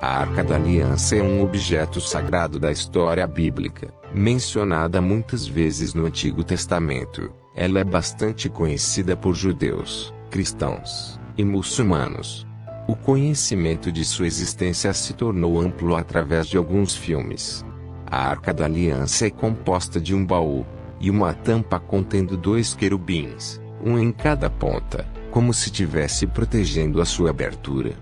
A Arca da Aliança é um objeto sagrado da história bíblica, mencionada muitas vezes no Antigo Testamento. Ela é bastante conhecida por judeus, cristãos e muçulmanos. O conhecimento de sua existência se tornou amplo através de alguns filmes. A Arca da Aliança é composta de um baú e uma tampa contendo 2 querubins, um em cada ponta, como se estivesse protegendo a sua abertura.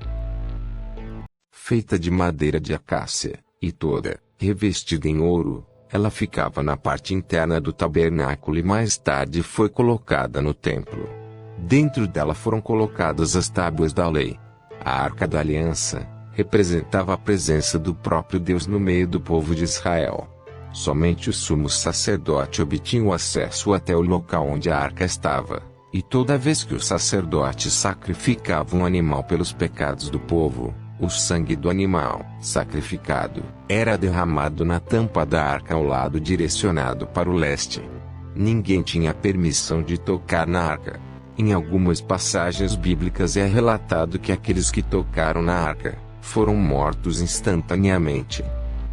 Feita de madeira de acácia, e toda revestida em ouro, ela ficava na parte interna do tabernáculo e mais tarde foi colocada no templo. Dentro dela foram colocadas as tábuas da lei. A Arca da Aliança representava a presença do próprio Deus no meio do povo de Israel. Somente o sumo sacerdote obtinha o acesso até o local onde a arca estava, e toda vez que o sacerdote sacrificava um animal pelos pecados do povo, o sangue do animal sacrificado era derramado na tampa da arca ao lado direcionado para o leste. Ninguém tinha permissão de tocar na arca. Em algumas passagens bíblicas é relatado que aqueles que tocaram na arca foram mortos instantaneamente.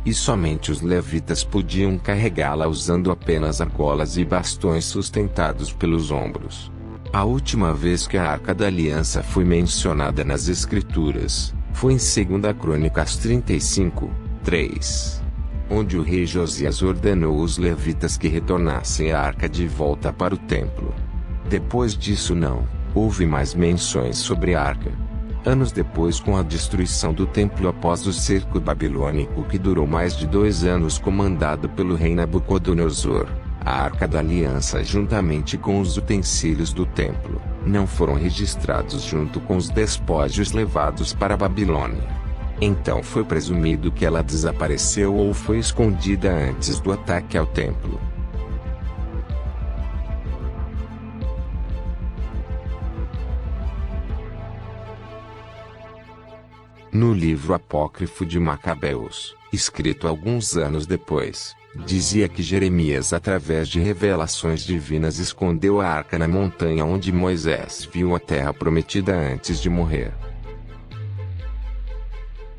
E somente os levitas podiam carregá-la usando apenas argolas e bastões sustentados pelos ombros. A última vez que a Arca da Aliança foi mencionada nas Escrituras foi em 2 Crônicas 35:3, onde o rei Josias ordenou os levitas que retornassem a arca de volta para o templo. Depois disso não houve mais menções sobre a arca. Anos depois, com a destruição do templo após o cerco babilônico que durou mais de 2 anos comandado pelo rei Nabucodonosor, a Arca da Aliança juntamente com os utensílios do templo não foram registrados junto com os despojos levados para a Babilônia. Então foi presumido que ela desapareceu ou foi escondida antes do ataque ao templo. No livro apócrifo de Macabeus, escrito alguns anos depois, dizia que Jeremias, através de revelações divinas, escondeu a arca na montanha onde Moisés viu a terra prometida antes de morrer.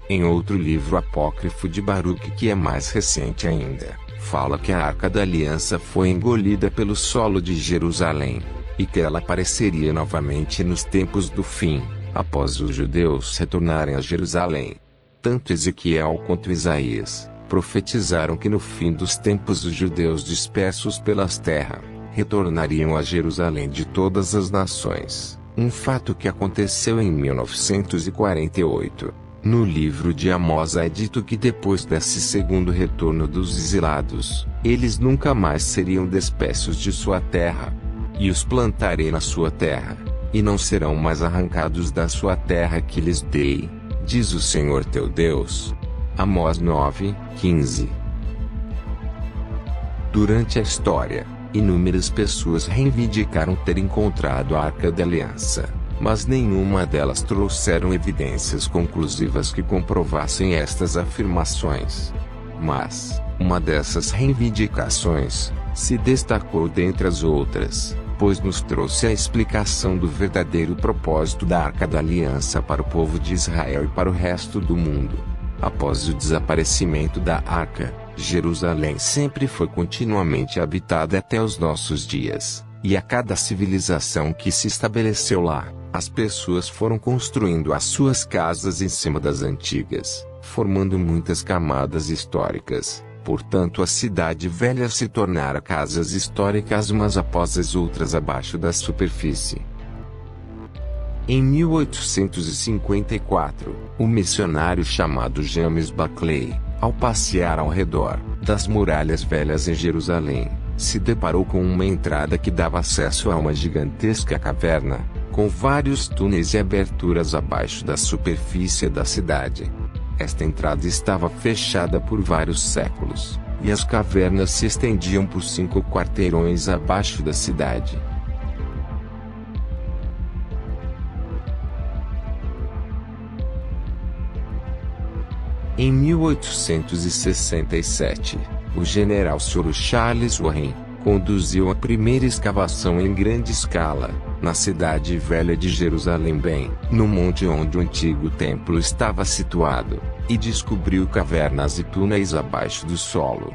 Em outro livro apócrifo de Baruque, que é mais recente ainda, fala que a Arca da Aliança foi engolida pelo solo de Jerusalém, e que ela apareceria novamente nos tempos do fim, após os judeus retornarem a Jerusalém. Tanto Ezequiel quanto Isaías profetizaram que no fim dos tempos os judeus dispersos pelas terras retornariam a Jerusalém de todas as nações, um fato que aconteceu em 1948. No livro de Amós é dito que depois desse segundo retorno dos exilados, eles nunca mais seriam dispersos de sua terra. E os plantarei na sua terra, e não serão mais arrancados da sua terra que lhes dei, diz o Senhor teu Deus. Amós 9:15. Durante a história, inúmeras pessoas reivindicaram ter encontrado a Arca da Aliança, mas nenhuma delas trouxeram evidências conclusivas que comprovassem estas afirmações. Mas uma dessas reivindicações se destacou dentre as outras, pois nos trouxe a explicação do verdadeiro propósito da Arca da Aliança para o povo de Israel e para o resto do mundo. Após o desaparecimento da Arca, Jerusalém sempre foi continuamente habitada até os nossos dias, e a cada civilização que se estabeleceu lá, as pessoas foram construindo as suas casas em cima das antigas, formando muitas camadas históricas. Portanto, a cidade velha se tornara casas históricas umas após as outras abaixo da superfície. Em 1854, um missionário chamado James Buckley, ao passear ao redor das muralhas velhas em Jerusalém, se deparou com uma entrada que dava acesso a uma gigantesca caverna, com vários túneis e aberturas abaixo da superfície da cidade. Esta entrada estava fechada por vários séculos, e as cavernas se estendiam por 5 quarteirões abaixo da cidade. Em 1867, o general Sir Charles Warren conduziu a primeira escavação em grande escala, na cidade velha de Jerusalém, bem no monte onde o antigo templo estava situado, e descobriu cavernas e túneis abaixo do solo.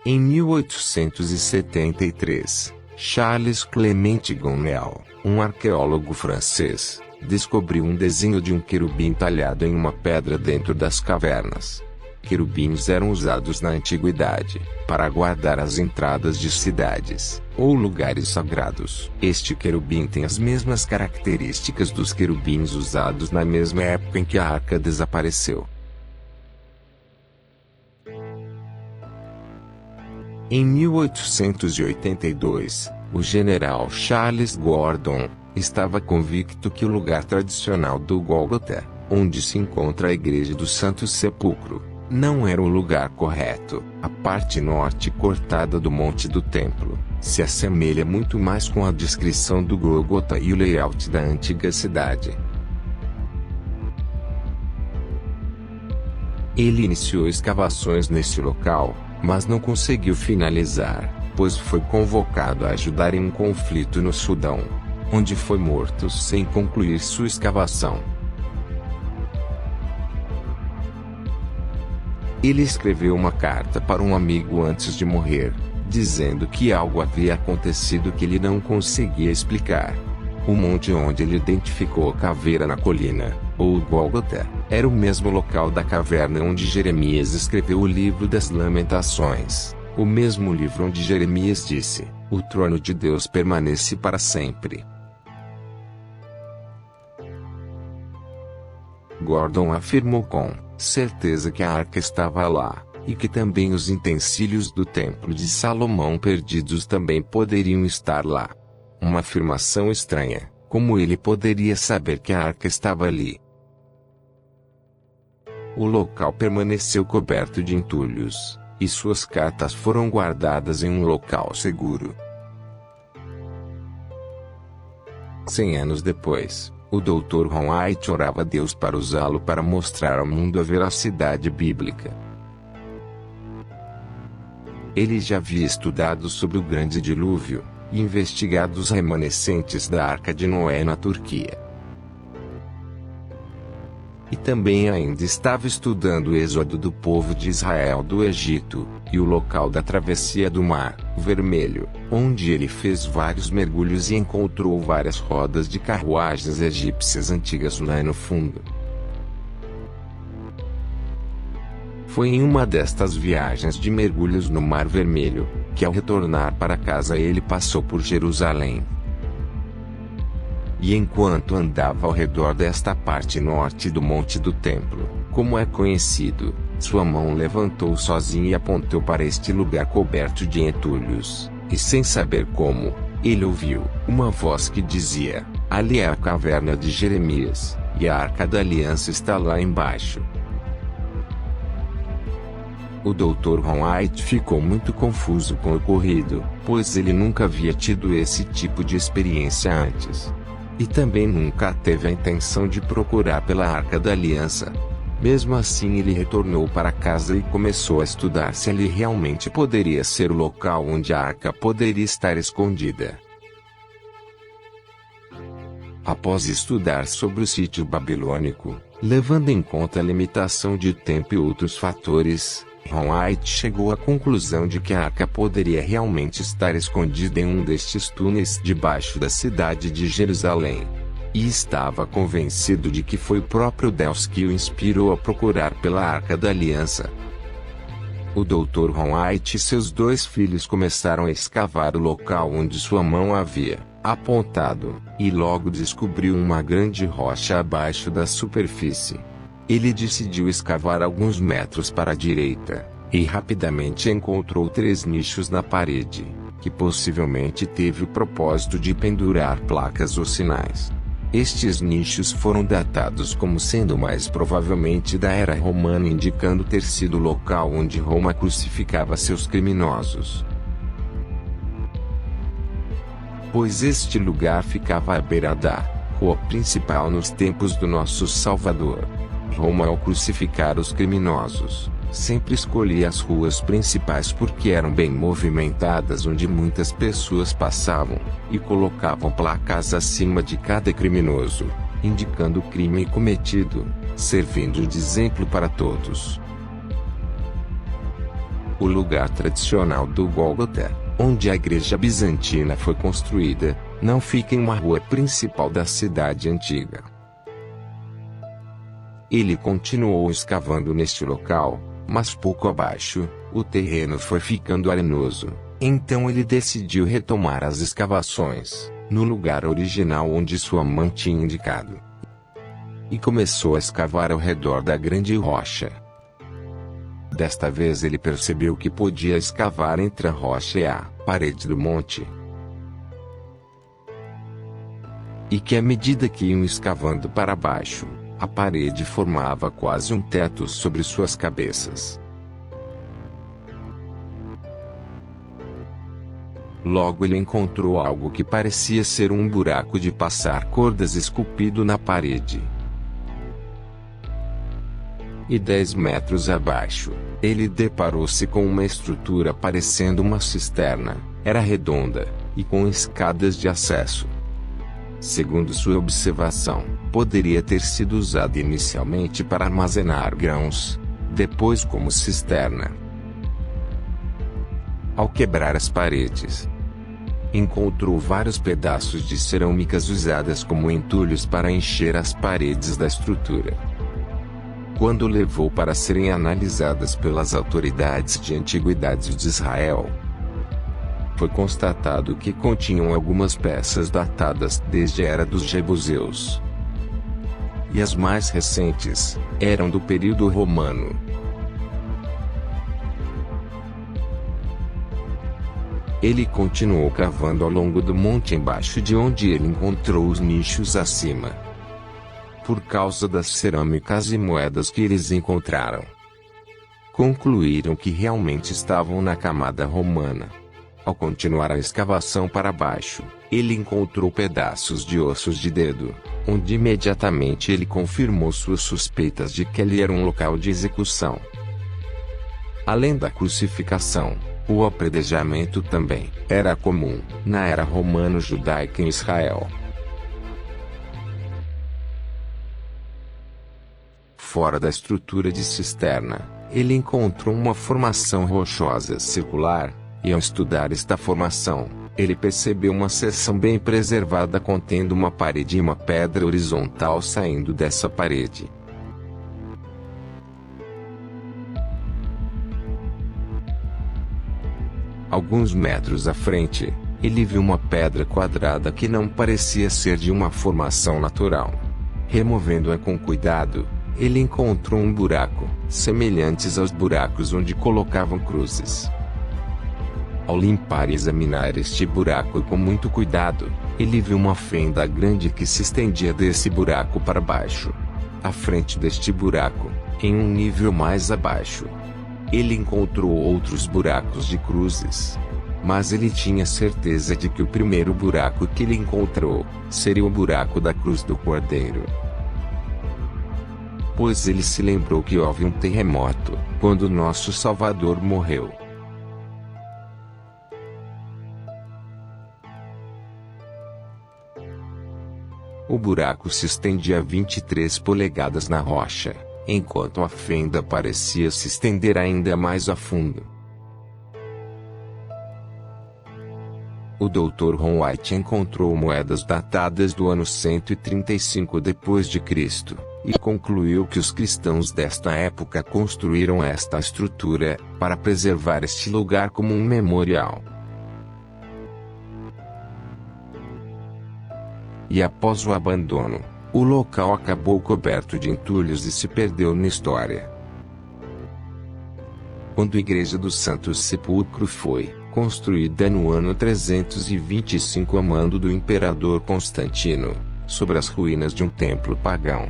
Em 1873, Charles Clement Gonel, um arqueólogo francês, descobriu um desenho de um querubim talhado em uma pedra dentro das cavernas. Querubins eram usados na antiguidade para guardar as entradas de cidades ou lugares sagrados. Este querubim tem as mesmas características dos querubins usados na mesma época em que a arca desapareceu. Em 1882, o general Charles Gordon estava convicto que o lugar tradicional do Gólgota, onde se encontra a Igreja do Santo Sepulcro, não era o lugar correto. A parte norte cortada do Monte do Templo se assemelha muito mais com a descrição do Gólgota e o layout da antiga cidade. Ele iniciou escavações nesse local, mas não conseguiu finalizar, pois foi convocado a ajudar em um conflito no Sudão, onde foi morto sem concluir sua escavação. Ele escreveu uma carta para um amigo antes de morrer, dizendo que algo havia acontecido que ele não conseguia explicar. O monte onde ele identificou a caveira na colina, ou Gólgota, era o mesmo local da caverna onde Jeremias escreveu o livro das Lamentações, o mesmo livro onde Jeremias disse: "O trono de Deus permanece para sempre." Gordon afirmou com certeza que a arca estava lá, e que também os utensílios do Templo de Salomão perdidos também poderiam estar lá. Uma afirmação estranha, como ele poderia saber que a arca estava ali? O local permaneceu coberto de entulhos, e suas cartas foram guardadas em um local seguro. 100 anos depois, o Dr. Ron White orava a Deus para usá-lo para mostrar ao mundo a veracidade bíblica. Ele já havia estudado sobre o grande dilúvio e investigado os remanescentes da Arca de Noé na Turquia. E também ainda estava estudando o êxodo do povo de Israel do Egito, e o local da travessia do Mar Vermelho, onde ele fez vários mergulhos e encontrou várias rodas de carruagens egípcias antigas lá no fundo. Foi em uma destas viagens de mergulhos no Mar Vermelho, que ao retornar para casa ele passou por Jerusalém. E enquanto andava ao redor desta parte norte do Monte do Templo, como é conhecido, sua mão levantou sozinha e apontou para este lugar coberto de entulhos, e sem saber como, ele ouviu uma voz que dizia: "Ali é a caverna de Jeremias, e a Arca da Aliança está lá embaixo." O Dr. Ron White ficou muito confuso com o ocorrido, pois ele nunca havia tido esse tipo de experiência antes. E também nunca teve a intenção de procurar pela Arca da Aliança. Mesmo assim, ele retornou para casa e começou a estudar se ali realmente poderia ser o local onde a arca poderia estar escondida. Após estudar sobre o sítio babilônico, levando em conta a limitação de tempo e outros fatores, Ron White chegou à conclusão de que a arca poderia realmente estar escondida em um destes túneis debaixo da cidade de Jerusalém. E estava convencido de que foi o próprio Deus que o inspirou a procurar pela Arca da Aliança. O Dr. Ron White e seus 2 filhos começaram a escavar o local onde sua mão havia apontado, e logo descobriu uma grande rocha abaixo da superfície. Ele decidiu escavar alguns metros para a direita, e rapidamente encontrou 3 nichos na parede, que possivelmente teve o propósito de pendurar placas ou sinais. Estes nichos foram datados como sendo mais provavelmente da era romana, indicando ter sido o local onde Roma crucificava seus criminosos. Pois este lugar ficava à beira da rua principal nos tempos do nosso Salvador. Roma, ao crucificar os criminosos, sempre escolhia as ruas principais porque eram bem movimentadas, onde muitas pessoas passavam, e colocavam placas acima de cada criminoso. indicando o crime cometido, servindo de exemplo para todos. O lugar tradicional do Gólgota, onde a igreja bizantina foi construída, não fica em uma rua principal da cidade antiga. Ele continuou escavando neste local, mas pouco abaixo, o terreno foi ficando arenoso, então ele decidiu retomar as escavações, no lugar original onde sua mãe tinha indicado. E começou a escavar ao redor da grande rocha. Desta vez ele percebeu que podia escavar entre a rocha e a parede do monte. E que à medida que iam escavando para baixo, a parede formava quase um teto sobre suas cabeças. Logo ele encontrou algo que parecia ser um buraco de passar cordas esculpido na parede. E 10 metros abaixo, ele deparou-se com uma estrutura parecendo uma cisterna. Era redonda, e com escadas de acesso. Segundo sua observação, poderia ter sido usada inicialmente para armazenar grãos, depois como cisterna. Ao quebrar as paredes, encontrou vários pedaços de cerâmicas usadas como entulhos para encher as paredes da estrutura. Quando levou para serem analisadas pelas autoridades de antiguidades de Israel, foi constatado que continham algumas peças datadas desde a era dos Jebuseus. E as mais recentes eram do período romano. Ele continuou cavando ao longo do monte embaixo de onde ele encontrou os nichos acima. Por causa das cerâmicas e moedas que eles encontraram, concluíram que realmente estavam na camada romana. Ao continuar a escavação para baixo, ele encontrou pedaços de ossos de dedo, onde imediatamente ele confirmou suas suspeitas de que ali era um local de execução. Além da crucificação, o apedrejamento também era comum na era romano-judaica em Israel. Fora da estrutura de cisterna, ele encontrou uma formação rochosa circular. E ao estudar esta formação, ele percebeu uma seção bem preservada contendo uma parede e uma pedra horizontal saindo dessa parede. Alguns metros à frente, ele viu uma pedra quadrada que não parecia ser de uma formação natural. Removendo-a com cuidado, ele encontrou um buraco, semelhantes aos buracos onde colocavam cruzes. Ao limpar e examinar este buraco com muito cuidado, ele viu uma fenda grande que se estendia desse buraco para baixo. À frente deste buraco, em um nível mais abaixo, ele encontrou outros buracos de cruzes. Mas ele tinha certeza de que o primeiro buraco que ele encontrou seria o buraco da cruz do Cordeiro. Pois ele se lembrou que houve um terremoto quando nosso Salvador morreu. O buraco se estendia 23 polegadas na rocha, enquanto a fenda parecia se estender ainda mais a fundo. O Dr. Ron White encontrou moedas datadas do ano 135 d.C. e concluiu que os cristãos desta época construíram esta estrutura para preservar este lugar como um memorial. E após o abandono, o local acabou coberto de entulhos e se perdeu na história. Quando a Igreja do Santo Sepulcro foi construída no ano 325 a mando do imperador Constantino, sobre as ruínas de um templo pagão,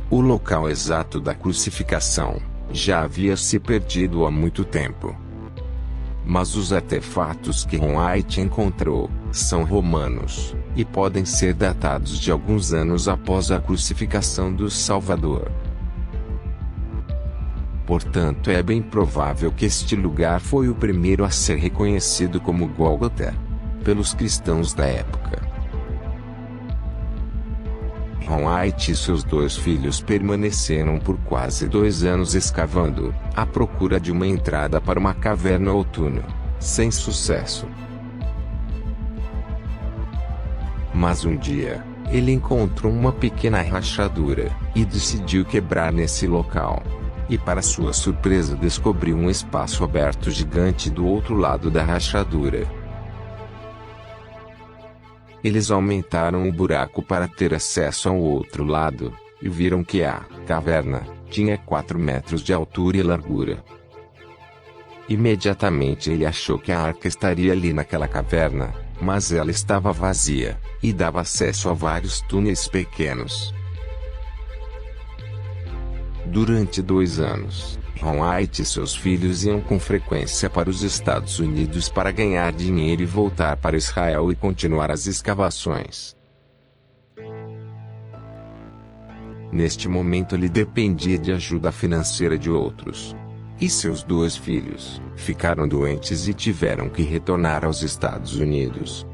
o local exato da crucificação já havia se perdido há muito tempo. Mas os artefatos que Ron White encontrou são romanos e podem ser datados de alguns anos após a crucificação do Salvador. Portanto, é bem provável que este lugar foi o primeiro a ser reconhecido como Gólgota pelos cristãos da época. Ron White e seus 2 filhos permaneceram por quase 2 anos escavando, à procura de uma entrada para uma caverna ou túnel, sem sucesso. Mas um dia, ele encontrou uma pequena rachadura, e decidiu quebrar nesse local. E para sua surpresa descobriu um espaço aberto gigante do outro lado da rachadura. Eles aumentaram o buraco para ter acesso ao outro lado, e viram que a caverna tinha 4 metros de altura e largura. Imediatamente ele achou que a arca estaria ali naquela caverna, mas ela estava vazia, e dava acesso a vários túneis pequenos. Durante 2 anos, Ron White e seus filhos iam com frequência para os Estados Unidos para ganhar dinheiro e voltar para Israel e continuar as escavações. Neste momento ele dependia de ajuda financeira de outros. E seus 2 filhos ficaram doentes e tiveram que retornar aos Estados Unidos.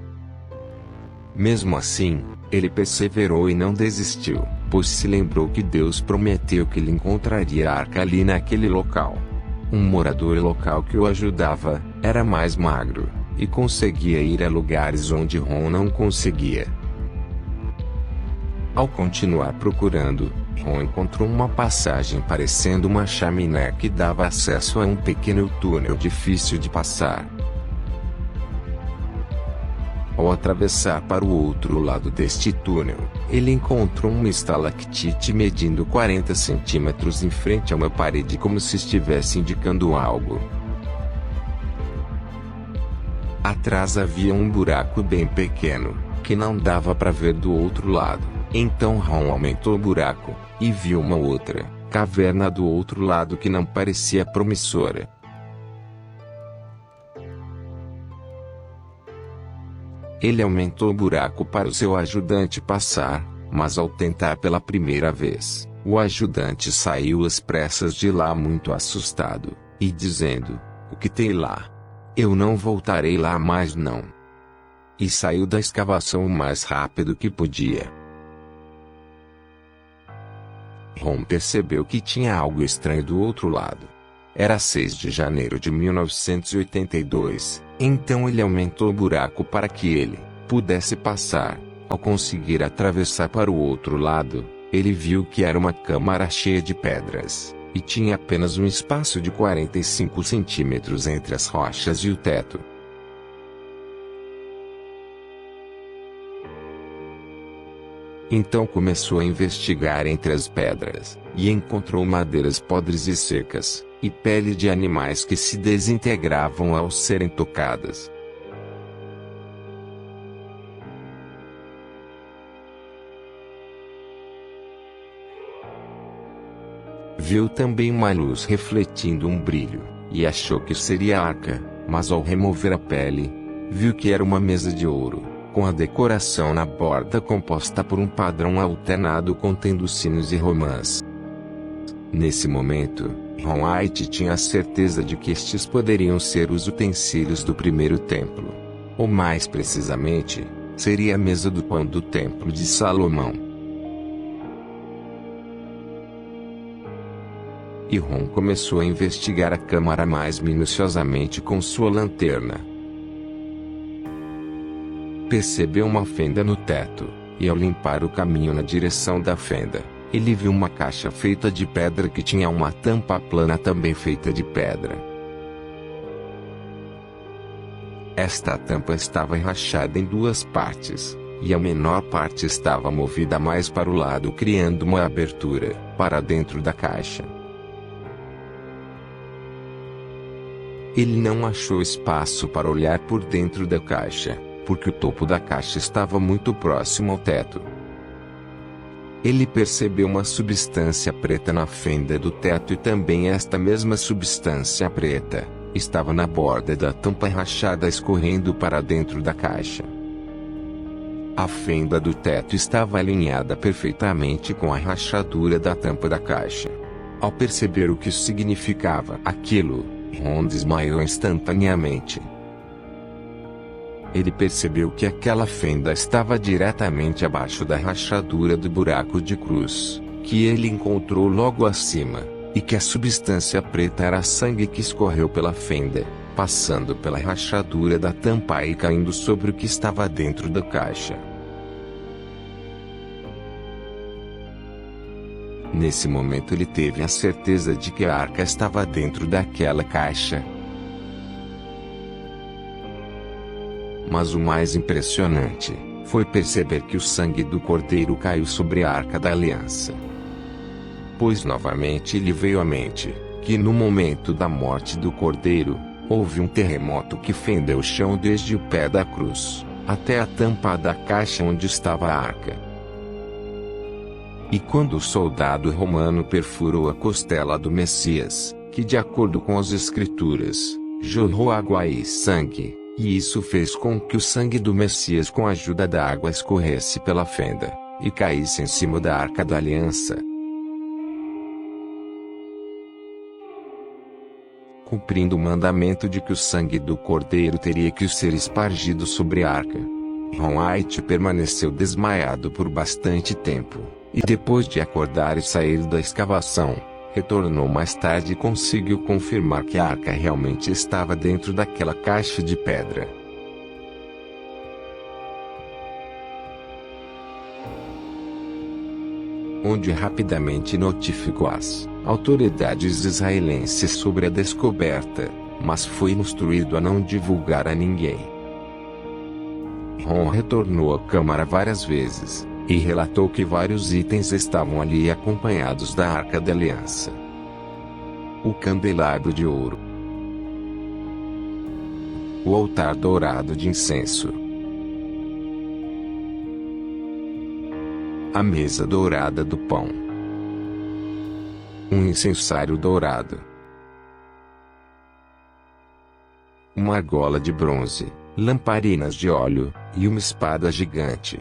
Mesmo assim, ele perseverou e não desistiu, pois se lembrou que Deus prometeu que ele encontraria a arca ali naquele local. Um morador local que o ajudava era mais magro, e conseguia ir a lugares onde Ron não conseguia. Ao continuar procurando, Ron encontrou uma passagem parecendo uma chaminé que dava acesso a um pequeno túnel difícil de passar. Ao atravessar para o outro lado deste túnel, ele encontrou uma estalactite medindo 40 centímetros em frente a uma parede como se estivesse indicando algo. Atrás havia um buraco bem pequeno, que não dava para ver do outro lado. Então Ron aumentou o buraco, e viu uma outra caverna do outro lado que não parecia promissora. Ele aumentou o buraco para o seu ajudante passar, mas ao tentar pela primeira vez, o ajudante saiu às pressas de lá muito assustado, e dizendo: "O que tem lá? Eu não voltarei lá mais não." E saiu da escavação o mais rápido que podia. Ron percebeu que tinha algo estranho do outro lado. Era 6 de janeiro de 1982, então ele aumentou o buraco para que ele pudesse passar. Ao conseguir atravessar para o outro lado, ele viu que era uma câmara cheia de pedras, e tinha apenas um espaço de 45 centímetros entre as rochas e o teto. Então começou a investigar entre as pedras, e encontrou madeiras podres e secas, e pele de animais que se desintegravam ao serem tocadas. Viu também uma luz refletindo um brilho, e achou que seria a arca, mas ao remover a pele, viu que era uma mesa de ouro, com a decoração na borda composta por um padrão alternado contendo sinos e romãs. Nesse momento, Ron White tinha a certeza de que estes poderiam ser os utensílios do primeiro templo. Ou mais precisamente, seria a mesa do pão do templo de Salomão. E Ron começou a investigar a câmara mais minuciosamente com sua lanterna. Percebeu uma fenda no teto, e ao limpar o caminho na direção da fenda, ele viu uma caixa feita de pedra que tinha uma tampa plana também feita de pedra. Esta tampa estava rachada em 2 partes, e a menor parte estava movida mais para o lado, criando uma abertura para dentro da caixa. Ele não achou espaço para olhar por dentro da caixa, porque o topo da caixa estava muito próximo ao teto. Ele percebeu uma substância preta na fenda do teto e também esta mesma substância preta estava na borda da tampa rachada escorrendo para dentro da caixa. A fenda do teto estava alinhada perfeitamente com a rachadura da tampa da caixa. Ao perceber o que significava aquilo, Ron desmaiou instantaneamente. Ele percebeu que aquela fenda estava diretamente abaixo da rachadura do buraco de cruz, que ele encontrou logo acima, e que a substância preta era sangue que escorreu pela fenda, passando pela rachadura da tampa e caindo sobre o que estava dentro da caixa. Nesse momento ele teve a certeza de que a arca estava dentro daquela caixa. Mas o mais impressionante foi perceber que o sangue do cordeiro caiu sobre a arca da aliança. Pois novamente lhe veio à mente que no momento da morte do cordeiro, houve um terremoto que fendeu o chão desde o pé da cruz até a tampa da caixa onde estava a arca. E quando o soldado romano perfurou a costela do Messias, que de acordo com as Escrituras, jorrou água e sangue, e isso fez com que o sangue do Messias com a ajuda da água escorresse pela fenda, e caísse em cima da arca da aliança. Cumprindo o mandamento de que o sangue do cordeiro teria que ser espargido sobre a arca, Ron White permaneceu desmaiado por bastante tempo. E depois de acordar e sair da escavação, retornou mais tarde e conseguiu confirmar que a arca realmente estava dentro daquela caixa de pedra. Onde rapidamente notificou as autoridades israelenses sobre a descoberta, mas foi instruído a não divulgar a ninguém. Ron retornou à câmara várias vezes e relatou que vários itens estavam ali acompanhados da Arca da Aliança. O candelabro de ouro, o altar dourado de incenso, a mesa dourada do pão, um incensário dourado, uma argola de bronze, lamparinas de óleo, e uma espada gigante.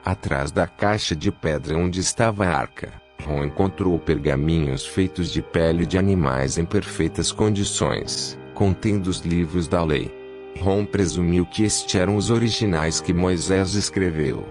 Atrás da caixa de pedra onde estava a arca, Ron encontrou pergaminhos feitos de pele de animais em perfeitas condições, contendo os livros da lei. Ron presumiu que estes eram os originais que Moisés escreveu.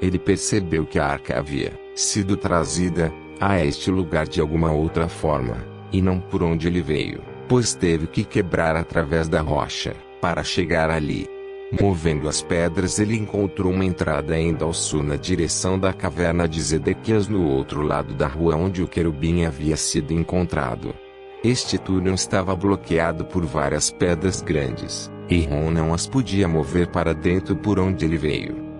Ele percebeu que a arca havia sido trazida a este lugar de alguma outra forma, e não por onde ele veio, pois teve que quebrar através da rocha, para chegar ali. Movendo as pedras ele encontrou uma entrada indo ao sul na direção da caverna de Zedequias no outro lado da rua onde o querubim havia sido encontrado. Este túnel estava bloqueado por várias pedras grandes, e Ron não as podia mover para dentro por onde ele veio.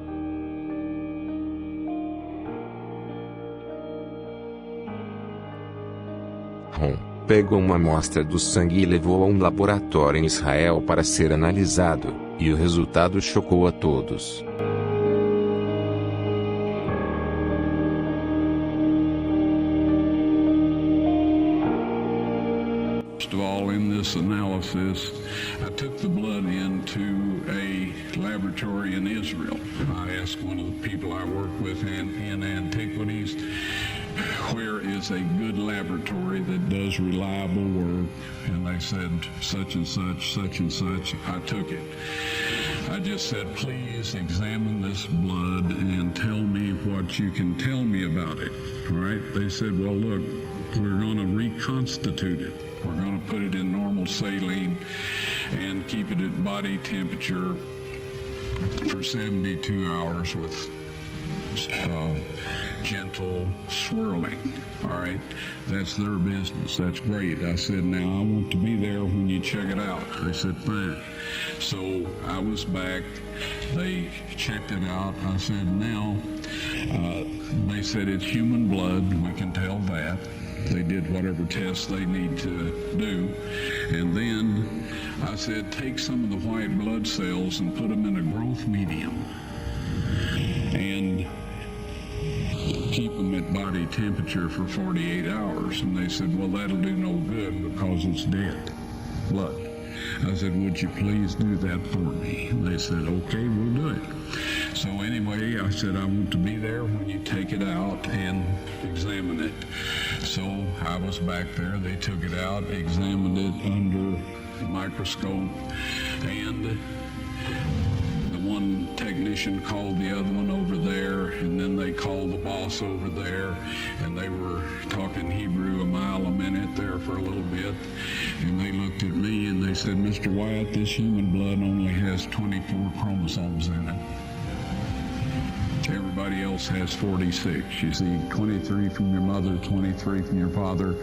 Ron pegou uma amostra do sangue e levou a um laboratório em Israel para ser analisado, e o resultado chocou a todos. First of all, in this analysis, I took the blood into a laboratory in Israel. I asked one of the people I work with in antiquities, where is a good laboratory that does reliable work? And they said, such and such, such and such. I took it. I just said, please examine this blood and tell me what you can tell me about it. All right? They said, well, look, we're going to reconstitute it. We're going to put it in normal saline and keep it at body temperature for 72 hours with gentle swirling. All right, that's their business. That's great. I said, now I want to be there when you check it out. They said, fine. So I was back. They checked it out. I said, now, they said it's human blood. We can tell that. They did whatever tests they need to do. And then I said, take some of the white blood cells and put them in a growth medium. And keep them at body temperature for 48 hours. And they said, well, that'll do no good because it's dead blood. I said, would you please do that for me? And they said, okay, we'll do it. So anyway, I said, I want to be there when you take it out and examine it. So I was back there. They took it out, examined it under the microscope, and the one technician called the other one over there, and then they called the boss over there, and they were talking Hebrew a mile a minute there for a little bit, and they looked at me and they said, "Mr. Wyatt, this human blood only has 24 chromosomes in it. Everybody else has 46. You see, 23 from your mother, 23 from your father,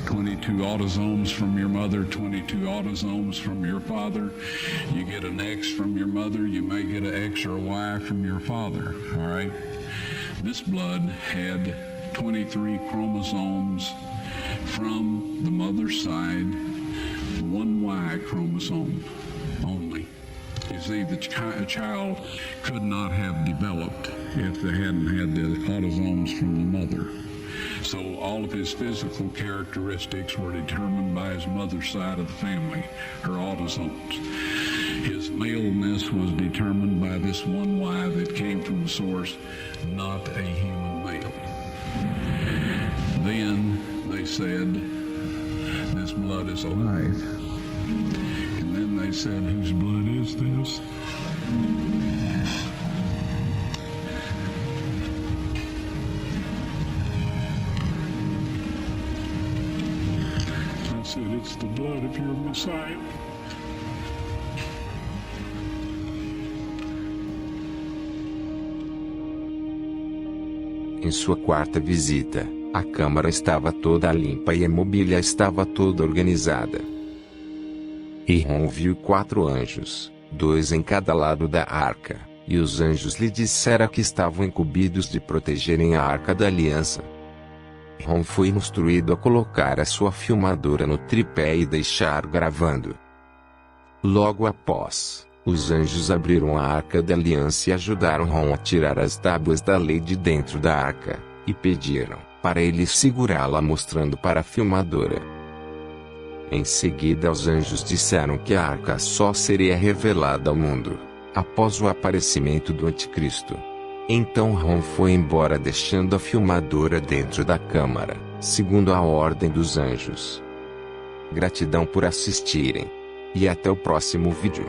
22 autosomes from your mother, 22 autosomes from your father. You get an X from your mother, you may get an X or a Y from your father, all right? This blood had 23 chromosomes from the mother's side, one Y chromosome only. You see, the child could not have developed if they hadn't had the autosomes from the mother. So all of his physical characteristics were determined by his mother's side of the family, her autosomes. His maleness was determined by this one Y that came from the source, not a human male. Then they said, this blood is alive. And then they said, whose blood is this? I said, it's the blood of your Messiah. Em sua quarta visita, a câmara estava toda limpa e a mobília estava toda organizada. E Ron viu 4 anjos, 2 em cada lado da arca, e os anjos lhe disseram que estavam incumbidos de protegerem a arca da aliança. Ron foi instruído a colocar a sua filmadora no tripé e deixar gravando. Logo após, os anjos abriram a arca da aliança e ajudaram Ron a tirar as tábuas da lei de dentro da arca, e pediram para ele segurá-la mostrando para a filmadora. Em seguida os anjos disseram que a arca só seria revelada ao mundo após o aparecimento do anticristo. Então Ron foi embora deixando a filmadora dentro da câmara, segundo a ordem dos anjos. Gratidão por assistirem. E até o próximo vídeo.